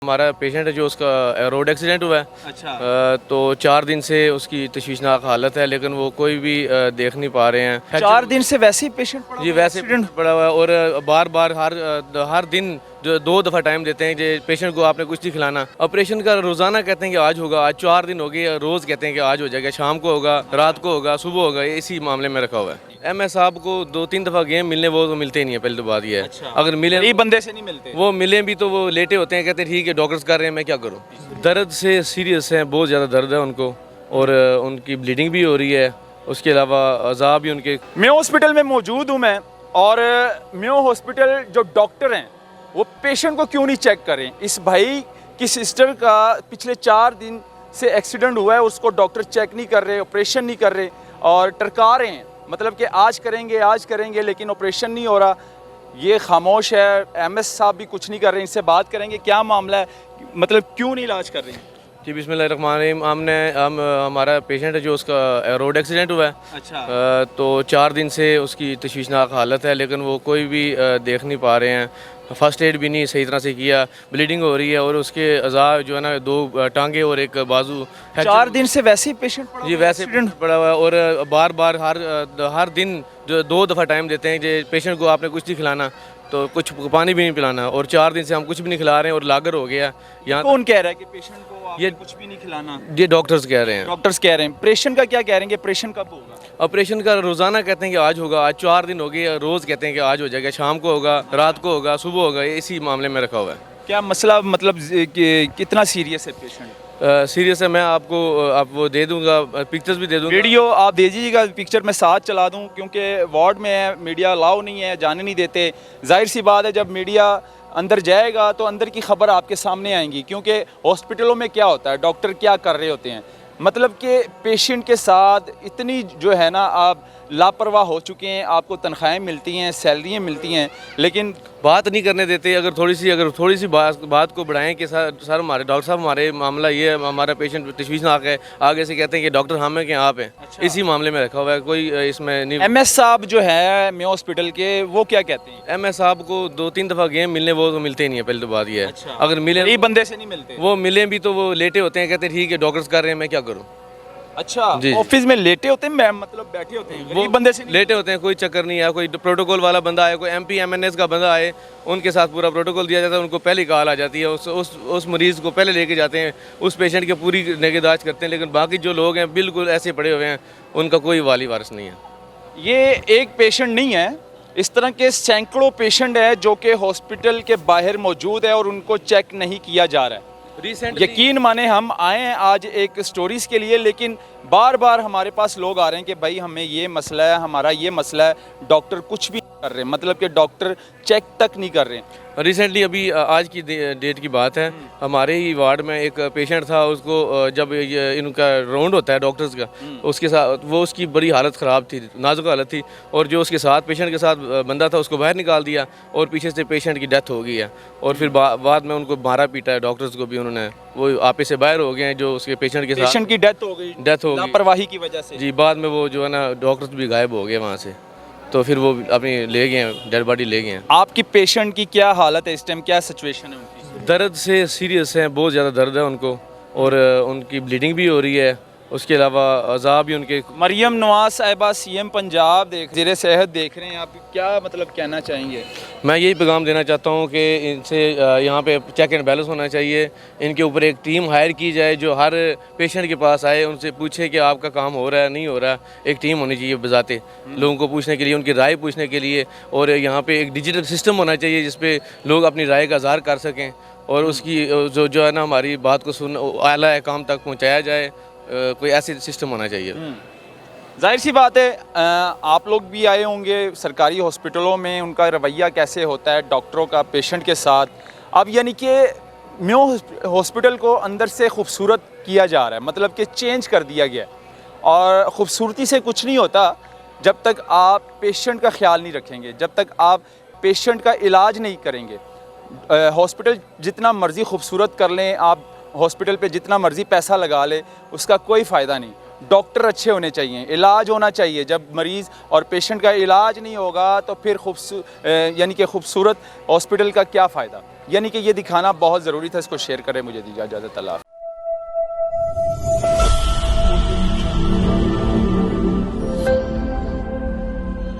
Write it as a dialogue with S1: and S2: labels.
S1: हमारा पेशेंट है जो उसका रोड एक्सीडेंट हुआ है।
S2: अच्छा।
S1: तो 4 दिन से उसकी तशवीशनाक हालत है, लेकिन वो कोई भी देख नहीं पा रहे हैं।
S2: 4 दिन से वैसे ही पेशेंट पड़ा
S1: जी
S2: हुआ है,
S1: वैसे
S2: एक्सीडेंट।
S1: पड़ा हुआ है और बार बार हर दिन जो 2 दफ़ा टाइम देते हैं कि पेशेंट को आपने कुछ नहीं खिलाना। ऑपरेशन का रोज़ाना कहते हैं कि आज होगा, आज 4 दिन हो गए, रोज़ कहते हैं कि आज हो जाएगा, शाम को होगा, रात को होगा, सुबह होगा, इसी मामले में रखा हुआ है। MS साहब को 2-3 दफ़ा गए मिलने, वो तो मिलते ही नहीं है। पहले तो बात ये है,
S2: अच्छा।
S1: अगर मिले
S2: ये बंदे से नहीं मिलते।
S1: वो मिले भी तो वो लेटे होते हैं, कहते हैं ठीक है डॉक्टर्स कर रहे हैं, मैं क्या करूँ। दर्द से सीरियस है, बहुत ज़्यादा दर्द है उनको और उनकी ब्लीडिंग भी हो रही है। उसके अलावा अज़ाब भी उनके।
S2: मेयो हॉस्पिटल में मौजूद हूँ मैं, और मेयो हॉस्पिटल जो डॉक्टर हैं वो पेशेंट को क्यों नहीं चेक करें। इस भाई की सिस्टर का पिछले 4 दिन से एक्सीडेंट हुआ है, उसको डॉक्टर चेक नहीं कर रहे, ऑपरेशन नहीं कर रहे और टरका रहे हैं, मतलब कि आज करेंगे लेकिन ऑपरेशन नहीं हो रहा। ये खामोश है। MS साहब भी कुछ नहीं कर रहे। इनसे बात करेंगे क्या मामला है, मतलब क्यों नहीं इलाज कर रहे हैं।
S1: जी बिस्मिल्लाहिर्रहमानिर्रहीम। हमारा पेशेंट है जो उसका रोड एक्सीडेंट हुआ है।
S2: अच्छा।
S1: तो 4 दिन से उसकी तशवीशनाक हालत है, लेकिन वो कोई भी देख नहीं पा रहे हैं। फर्स्ट एड भी नहीं सही तरह से किया, ब्लीडिंग हो रही है और उसके अज़ा जो है ना 2 टांगे और एक बाजू।
S2: 4 दिन से वैसे ही पेशेंट पड़ा
S1: जी
S2: हुआ है,
S1: वैसे
S2: एक्सीडेंट।
S1: पड़ा हुआ है और बार बार हर दिन जो 2 दफ़ा टाइम देते हैं कि पेशेंट को आपने कुछ नहीं खिलाना, तो कुछ पानी भी नहीं पिलाना, और 4 दिन से हम कुछ भी नहीं खिला रहे हैं और लागर हो गया यहाँ।
S2: कौन कह रहा है कि पेशेंट को आपने
S1: ये-
S2: कुछ भी नहीं खिलाना।
S1: ये डॉक्टर्स कह रहे हैं।
S2: डॉक्टर्स कह रहे हैं। ऑपरेशन का क्या कह रहे हैं कि ऑपरेशन कब होगा।
S1: ऑपरेशन का रोज़ाना कहते हैं कि आज होगा, आज 4 दिन हो गए, रोज़ कहते हैं कि आज हो जाएगा, शाम को होगा, रात को होगा, सुबह होगा, इसी मामले में रखा हुआ है।
S2: क्या मसला, मतलब कि कितना सीरियस है पेशेंट।
S1: सीरियस है। मैं आपको आप वो दे दूंगा, पिक्चर्स भी दे दूंगा।
S2: वीडियो आप दे दीजिएगा, पिक्चर मैं साथ चला दूं, क्योंकि वार्ड में है, मीडिया अलाउ नहीं है, जाने नहीं देते। जाहिर सी बात है, जब मीडिया अंदर जाएगा तो अंदर की खबर आपके सामने आएंगी, क्योंकि हॉस्पिटलों में क्या होता है, डॉक्टर क्या कर रहे होते हैं, मतलब कि पेशेंट के साथ इतनी जो है ना आप लापरवाह हो चुके हैं। आपको तनख्वाहें मिलती हैं, सैलरियाँ मिलती हैं, लेकिन
S1: बात नहीं करने देते। अगर थोड़ी सी बात को बढ़ाएं कि सर हमारे डॉक्टर साहब, हमारे मामला ये है, हमारा पेशेंट तशवीशनाक है, आगे से कहते हैं कि डॉक्टर हम हैं कि आप हैं।
S2: अच्छा।
S1: इसी मामले में रखा हुआ है, कोई इसमें नहीं।
S2: MS साहब जो है मेयो हॉस्पिटल के, वो क्या कहते हैं।
S1: MS साहब को 2-3 दफ़ा गए मिलने, वो तो मिलते ही नहीं है। पहले तो बात ये है,
S2: अच्छा।
S1: अगर मिले
S2: ये बंदे से नहीं मिलते।
S1: वो मिले भी तो वो लेटे होते हैं, कहते हैं ठीक है डॉक्टर्स कर रहे हैं, मैं क्या करूँ।
S2: अच्छा,
S1: जी।
S2: ऑफिस में लेटे होते हैं, मैं मतलब बैठे होते हैं, वो बंदे से नहीं।
S1: लेटे होते हैं, कोई चक्कर नहीं है। कोई प्रोटोकॉल वाला बंदा आए, कोई MP MNS का बंदा आए, उनके साथ पूरा प्रोटोकॉल दिया जाता है, उनको पहले कॉल आ जाती है, उस मरीज़ को पहले लेके जाते हैं, उस पेशेंट की पूरी निगहदाश्त करते हैं। लेकिन बाकी जो लोग हैं बिल्कुल ऐसे पड़े हुए हैं, उनका कोई वाली वारिस नहीं है।
S2: ये एक पेशेंट नहीं है, इस तरह के सैकड़ों पेशेंट हैं जो कि हॉस्पिटल के बाहर मौजूद है और उनको चेक नहीं किया जा रहा है। यकीन माने हम आए हैं आज एक स्टोरीज के लिए, लेकिन बार बार हमारे पास लोग आ रहे हैं कि भाई हमें ये मसला है, हमारा ये मसला है, डॉक्टर कुछ भी नहीं कर रहे, मतलब कि डॉक्टर चेक तक नहीं कर रहे।
S1: रिसेंटली अभी आज की डेट की बात है, हमारे ही वार्ड में एक पेशेंट था। उसको जब इनका राउंड होता है डॉक्टर्स का, उसके साथ उसकी बड़ी हालत ख़राब थी, नाजुक हालत थी, और जो उसके साथ पेशेंट के साथ बंदा था उसको बाहर निकाल दिया और पीछे से पेशेंट की डेथ हो गई है। और फिर बाद में उनको मारा पीटा है, डॉक्टर्स को भी उन्होंने, वो आपे से बाहर हो गए हैं। जो उसके पेशेंट के साथ
S2: पेशेंट की डेथ हो गई लापरवाही की वजह से।
S1: जी, बाद में वो जो है ना डॉक्टर्स भी गायब हो गए वहाँ से, तो फिर वो अपनी ले गए हैं, डेड बॉडी ले गए हैं।
S2: आपकी पेशेंट की क्या हालत है इस टाइम, क्या सिचुएशन है उनकी।
S1: दर्द से सीरियस हैं, बहुत ज़्यादा दर्द है उनको और उनकी ब्लीडिंग भी हो रही है। उसके अलावा अज़ाब भी उनके।
S2: मरियम नवाज साहिबा CM पंजाब ज़ेरे सेहत देख रहे हैं, आप क्या मतलब कहना चाहेंगे।
S1: मैं यही पैगाम देना चाहता हूँ कि इनसे यहाँ पे चेक एंड बैलेंस होना चाहिए। इनके ऊपर एक टीम हायर की जाए जो हर पेशेंट के पास आए, उनसे पूछे कि आपका काम हो रहा है नहीं हो रहा है। एक टीम होनी चाहिए बजाते लोगों को पूछने के लिए, उनकी राय पूछने के लिए, और यहाँ पे एक डिजिटल सिस्टम होना चाहिए जिस पे लोग अपनी राय का इज़हार कर सकें और उसकी जो है ना हमारी बात को आला काम तक पहुँचाया जाए। कोई ऐसी सिस्टम होना चाहिए।
S2: जाहिर सी बात है, आप लोग भी आए होंगे सरकारी हॉस्पिटलों में, उनका रवैया कैसे होता है डॉक्टरों का पेशेंट के साथ। अब यानी कि मेयो हॉस्पिटल को अंदर से खूबसूरत किया जा रहा है, मतलब कि चेंज कर दिया गया, और ख़ूबसूरती से कुछ नहीं होता जब तक आप पेशेंट का ख्याल नहीं रखेंगे, जब तक आप पेशेंट का इलाज नहीं करेंगे। हॉस्पिटल जितना मर्ज़ी खूबसूरत कर लें, आप हॉस्पिटल पे जितना मर्ज़ी पैसा लगा ले, उसका कोई फ़ायदा नहीं। डॉक्टर अच्छे होने चाहिए, इलाज होना चाहिए। जब मरीज़ और पेशेंट का इलाज नहीं होगा तो फिर यानी कि खूबसूरत हॉस्पिटल का क्या फ़ायदा। यानी कि ये दिखाना बहुत ज़रूरी था, इसको शेयर करें। मुझे दीजिए इजाज़त, अल्लाह।